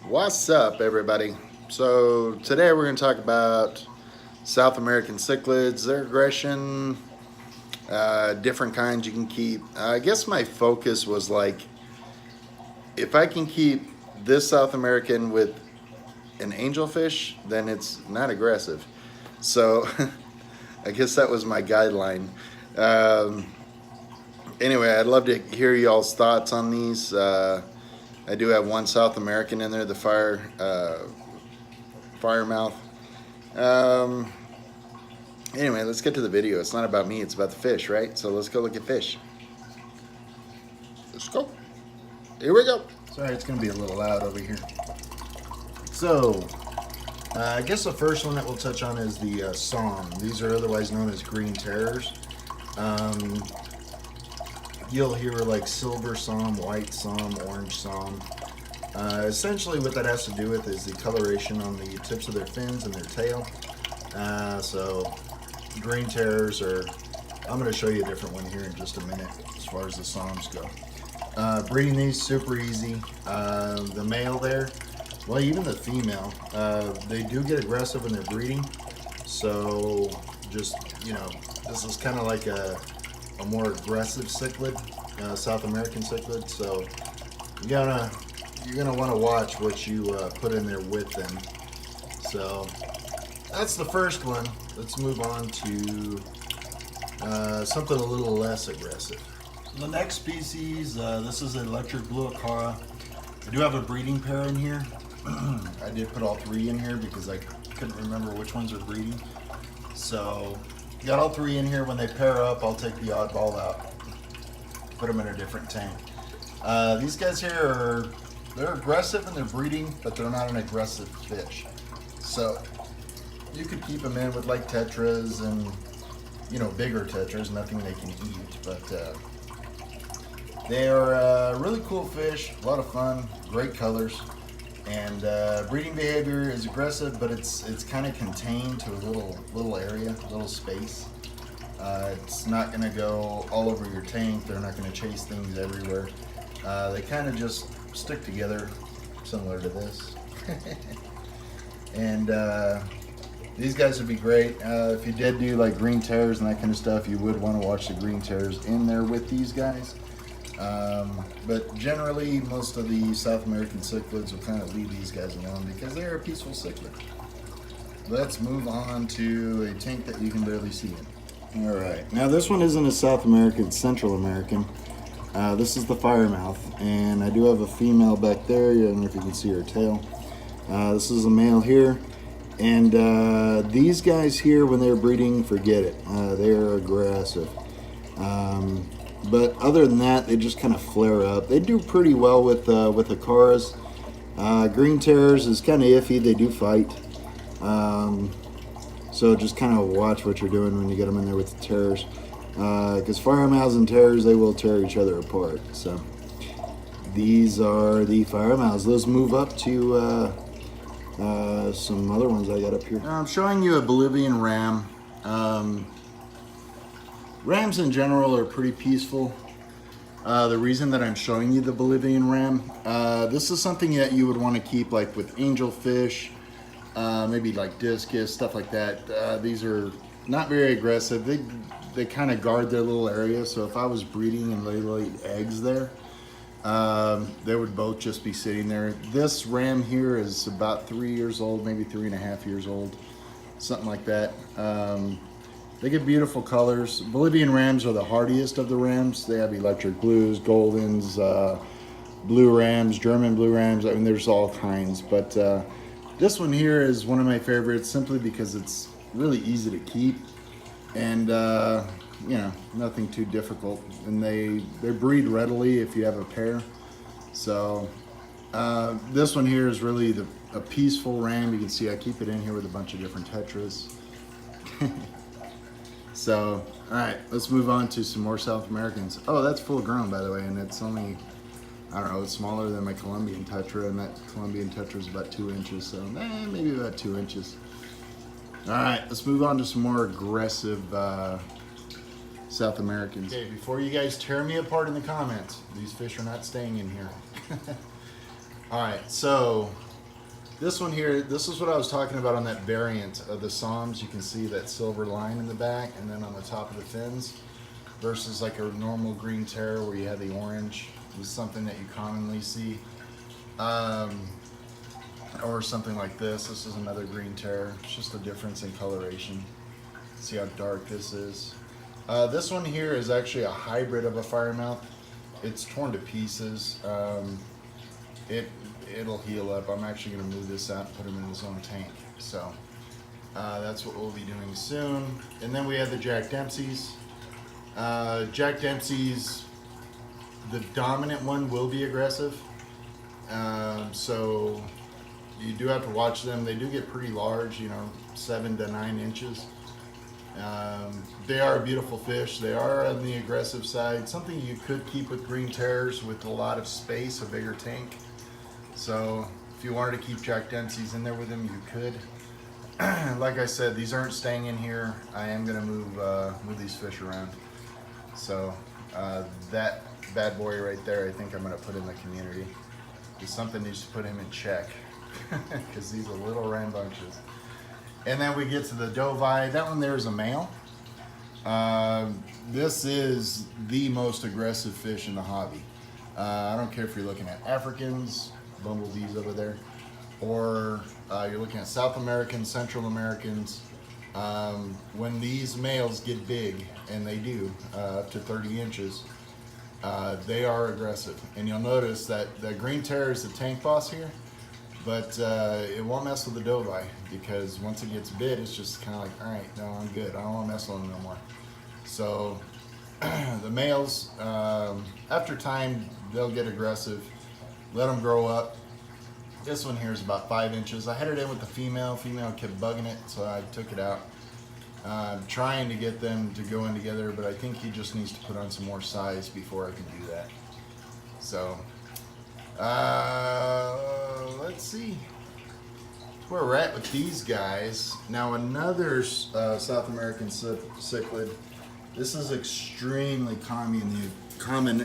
What's up, everybody? So today we're going to talk about South American cichlids, their aggression, different kinds you can keep. I guess my focus was like, if I can keep this South American with an angelfish, then it's not aggressive. So I guess that was my guideline. Um, anyway, I'd love to hear y'all's thoughts on these. I do have one South American in there, the Firemouth. Um, anyway, let's get to the video. It's not about me, it's about the fish, right? So let's go look at fish. Let's go. Here we go. Sorry, it's going to be a little loud over here. So, I guess the first one that we'll touch on is the Som. These are otherwise known as green terrors. You'll hear like silver Som, white Som, orange Som. Essentially what that has to do with is the coloration on the tips of their fins and their tail. So green terrors are, I'm going to show you a different one here in just a minute as far as the Soms go. Breeding these super easy. The male there, well, even the female, they do get aggressive when they're breeding. So just, you know, this is kind of like a more aggressive cichlid, South American cichlid. So you're gonna want to watch what you put in there with them. So that's the first one. Let's move on to something a little less aggressive. The next species, this is an electric blue acara. I do have a breeding pair in here. I did put all three in here because I couldn't remember which ones are breeding. So got all three in here. When they pair up, I'll take the oddball out, put them in a different tank. These guys here they're aggressive and they're breeding, but they're not an aggressive fish. So you could keep them in with like tetras and, you know, bigger tetras, nothing they can eat, but they are really cool fish, a lot of fun, great colors, and breeding behavior is aggressive, but it's kind of contained to a little area, little space. It's not going to go all over your tank. They're not going to chase things everywhere. They kind of just stick together, similar to this. And these guys would be great. If you did do like green terrors and that kind of stuff, you would want to watch the green terrors in there with these guys. But generally, most of the South American cichlids will kind of leave these guys alone because they're a peaceful cichlid. Let's move on to a tank that you can barely see in. All right. Now this one isn't a South American, it's Central American. This is the Firemouth, and I do have a female back there. I don't know if you can see her tail. This is a male here, and these guys here, when they're breeding, forget it. They're aggressive. But other than that, they just kind of flare up. They do pretty well with acaras. Green terrors is kind of iffy. They do fight. So just kind of watch what you're doing when you get them in there with the terrors. Because firemouths and terrors, they will tear each other apart. So these are the firemouths. Let's move up to some other ones I got up here. Now I'm showing you a Bolivian ram. Rams in general are pretty peaceful. The reason that I'm showing you the Bolivian ram, this is something that you would want to keep like with angelfish, maybe like discus, stuff like that. These are not very aggressive. They kind of guard their little area. So if I was breeding and they laid eggs there, they would both just be sitting there. This ram here is about 3 years old, maybe 3.5 years old, something like that. They get beautiful colors. Bolivian rams are the hardiest of the rams. They have electric blues, goldens, blue rams, German blue rams. I mean, there's all kinds. But this one here is one of my favorites simply because it's really easy to keep. And, you know, nothing too difficult. And they breed readily if you have a pair. So this one here is really a peaceful ram. You can see I keep it in here with a bunch of different tetras. So, all right, let's move on to some more South Americans. Oh, that's full grown, by the way, and it's only, I don't know, it's smaller than my Colombian tetra, and that Colombian tetra is about 2 inches, so maybe about 2 inches. All right, let's move on to some more aggressive South Americans. Okay, before you guys tear me apart in the comments, these fish are not staying in here. All right, so This one here, this is what I was talking about on that variant of the Psalms. You can see that silver line in the back and then on the top of the fins versus like a normal green terror where you have the orange. This is something that you commonly see. Or something like this. This is another green terror. It's just a difference in coloration. See how dark this is. This one here is actually a hybrid of a Firemouth. It's torn to pieces. It'll heal up. I'm actually going to move this out and put him in his own tank. So that's what we'll be doing soon. And then we have the Jack Dempseys. Jack Dempseys, the dominant one will be aggressive. So you do have to watch them. They do get pretty large, 7 to 9 inches. They are a beautiful fish. They are on the aggressive side. Something you could keep with green terrors with a lot of space, a bigger tank. So if you wanted to keep Jack Dempseys in there with him, you could. Like I said, these aren't staying in here. I am going to move these fish around. So that bad boy right there, I think I'm going to put in the community. Because something needs to put him in check. Because he's a little rambunctious. And then we get to the Dovai. That one there is a male. This is the most aggressive fish in the hobby. I don't care if you're looking at Africans, bumblebees over there, or you're looking at South Americans, Central Americans. When these males get big, and they do, up to 30 inches, they are aggressive. And you'll notice that the green terror is the tank boss here, but it won't mess with the Dovai because once it gets bit, it's just kind of like, all right, no, I'm good. I don't want to mess with them no more. So the males, after time, they'll get aggressive. Let them grow up. This one here is about 5 inches. I had it in with the female. Female kept bugging it, so I took it out. I'm trying to get them to go in together, but I think he just needs to put on some more size before I can do that. So, let's see where we're at with these guys. Now another South American cichlid. This is extremely common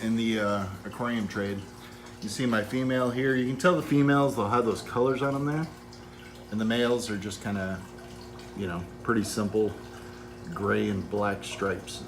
in the aquarium trade. You see my female here. You can tell the females, they'll have those colors on them there. And the males are just kind of, pretty simple gray and black stripes.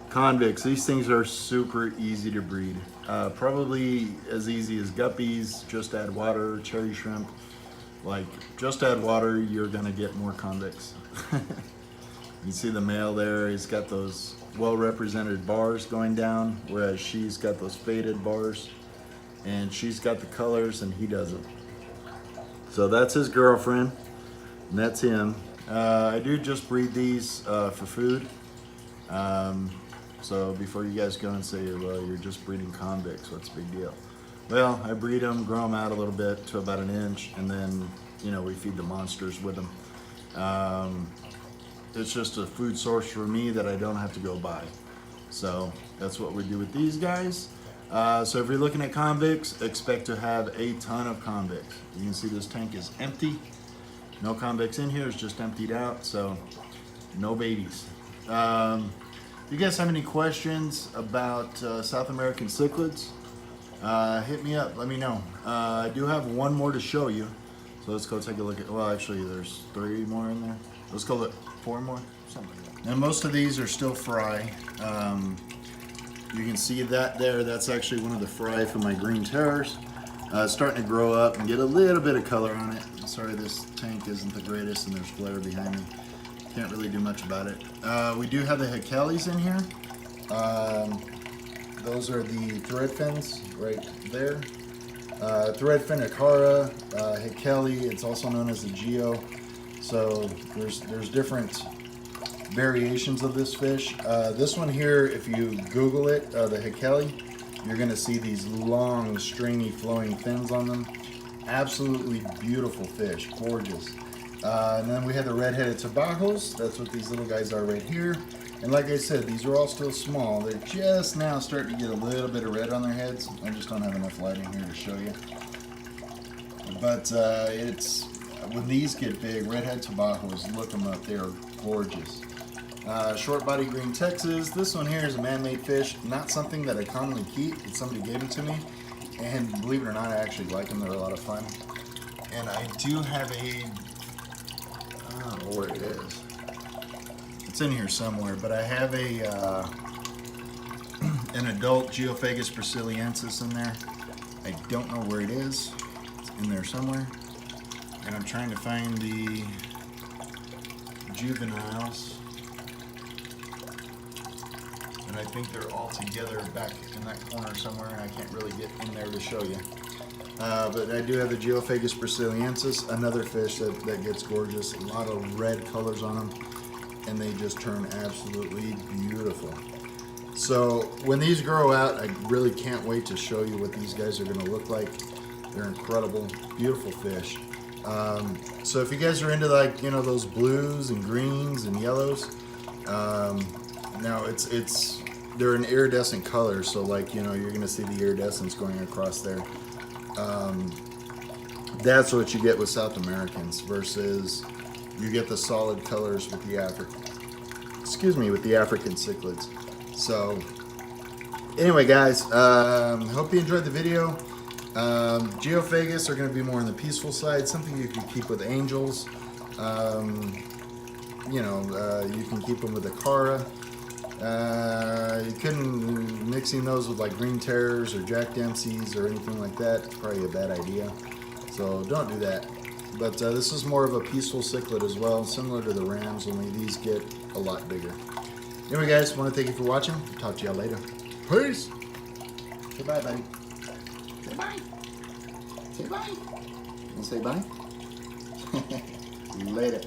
Convicts, these things are super easy to breed. Probably as easy as guppies, just add water, cherry shrimp. Like, just add water, you're gonna get more convicts. You see the male there, he's got those well-represented bars going down, whereas she's got those faded bars. And she's got the colors and he doesn't. So that's his girlfriend, and that's him. I do just breed these for food. So before you guys go and say, well, you're just breeding convicts, what's the big deal? Well, I breed them, grow them out a little bit to about 1 inch, and then, we feed the monsters with them. It's just a food source for me that I don't have to go buy. So that's what we do with these guys. So if you're looking at convicts, expect to have a ton of convicts. You can see this tank is empty. No convicts in here, it's just emptied out, so no babies. If you guys have any questions about South American cichlids, hit me up, let me know. I do have one more to show you. So let's go take a look at, well, actually there's 3 more in there. Let's go look, 4 more, something like that. And most of these are still fry. You can see that there, that's actually one of the fry from my green terrors. It's starting to grow up and get a little bit of color on it. Sorry this tank isn't the greatest and there's glare behind me. Can't really do much about it. We do have the Cichlids in here. Those are the thread fins right there. Thread fin acara, Cichlids, it's also known as the Geo. So there's different variations of this fish. This one here, if you Google it, the Cichlids, you're gonna see these long, stringy, flowing fins on them. Absolutely beautiful fish, gorgeous. And then we have the red-headed tabajos. That's what these little guys are right here. And like I said, these are all still small. They're just now starting to get a little bit of red on their heads. I just don't have enough lighting here to show you. But when these get big, red-headed tabajos, look them up. They are gorgeous. Short body green Texas. This one here is a man-made fish. Not something that I commonly keep, but somebody gave it to me. And believe it or not, I actually like them. They're a lot of fun. And I do have a, I don't know where it is. It's in here somewhere, but I have a an adult Geophagus brasiliensis in there. I don't know where it is. It's in there somewhere. And I'm trying to find the juveniles. And I think they're all together back in that corner somewhere, and I can't really get in there to show you. But I do have the Geophagus brasiliensis, another fish that gets gorgeous. A lot of red colors on them, and they just turn absolutely beautiful. So when these grow out, I really can't wait to show you what these guys are going to look like. They're incredible, beautiful fish. So if you guys are into, like, you know, those blues and greens and yellows, now they're an iridescent color, so, like, you know, you're gonna see the iridescence going across there. That's what you get with South Americans versus you get the solid colors with the African cichlids. So anyway, guys, hope you enjoyed the video. Geophagus are going to be more on the peaceful side, something you can keep with angels. You know, you can keep them with acara. You couldn't mixing those with like green terrors or Jack Dempseys or anything like that. It's probably a bad idea, so don't do that. But this is more of a peaceful cichlid as well, similar to the rams, only these get a lot bigger. Anyway, guys, want to thank you for watching. Talk to y'all later. Peace. Say bye, buddy. Say bye. Say bye. You say bye? Later.